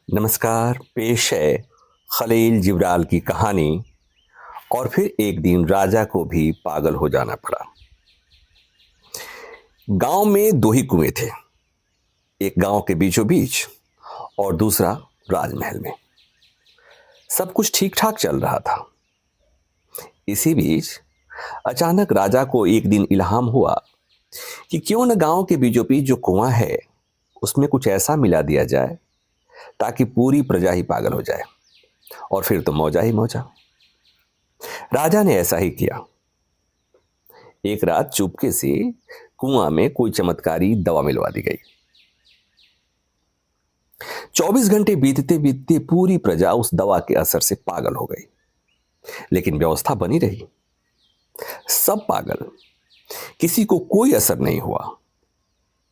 नमस्कार। पेश है खलील जिब्राल की कहानी। और फिर एक दिन राजा को भी पागल हो जाना पड़ा। गांव में दो ही कुएं थे, एक गांव के बीचों बीच और दूसरा राजमहल में। सब कुछ ठीक ठाक चल रहा था। इसी बीच अचानक राजा को एक दिन इल्हाम हुआ कि क्यों न गांव के बीचों बीच जो कुआं है उसमें कुछ ऐसा मिला दिया जाए ताकि पूरी प्रजा ही पागल हो जाए, और फिर तो मौजा ही मौजा। राजा ने ऐसा ही किया। एक रात चुपके से कुआं में कोई चमत्कारी दवा मिलवा दी गई। 24 घंटे बीतते बीतते पूरी प्रजा उस दवा के असर से पागल हो गई, लेकिन व्यवस्था बनी रही। सब पागल, किसी को कोई असर नहीं हुआ।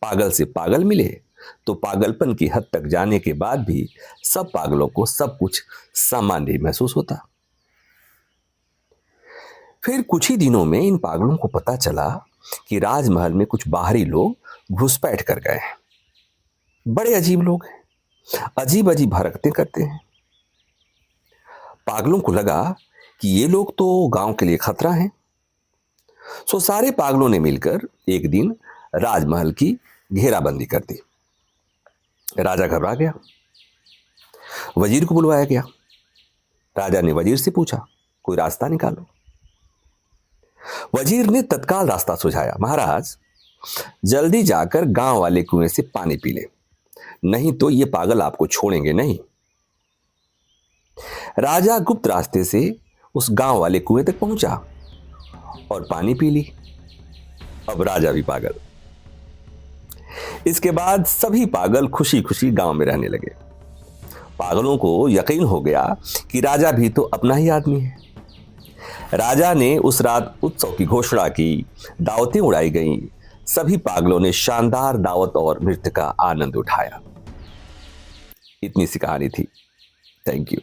पागल से पागल मिले तो पागलपन की हद तक जाने के बाद भी सब पागलों को सब कुछ सामान्य महसूस होता। फिर कुछ ही दिनों में इन पागलों को पता चला कि राजमहल में कुछ बाहरी लोग घुसपैठ कर गए हैं। बड़े अजीब लोग हैं, अजीब अजीब हरकतें करते हैं। पागलों को लगा कि ये लोग तो गांव के लिए खतरा हैं। सो सारे पागलों ने मिलकर एक दिन राजमहल की घेराबंदी कर दी। राजा घबरा गया। वजीर को बुलवाया गया। राजा ने वजीर से पूछा, कोई रास्ता निकालो। वजीर ने तत्काल रास्ता सुझाया। महाराज, जल्दी जाकर गांव वाले कुएं से पानी पी ले, नहीं तो ये पागल आपको छोड़ेंगे नहीं। राजा गुप्त रास्ते से उस गांव वाले कुएं तक पहुंचा और पानी पी ली। अब राजा भी पागल। इसके बाद सभी पागल खुशी खुशी गांव में रहने लगे। पागलों को यकीन हो गया कि राजा भी तो अपना ही आदमी है। राजा ने उस रात उत्सव की घोषणा की, दावतें उड़ाई गईं। सभी पागलों ने शानदार दावत और नृत्य का आनंद उठाया। इतनी सी कहानी थी। Thank you.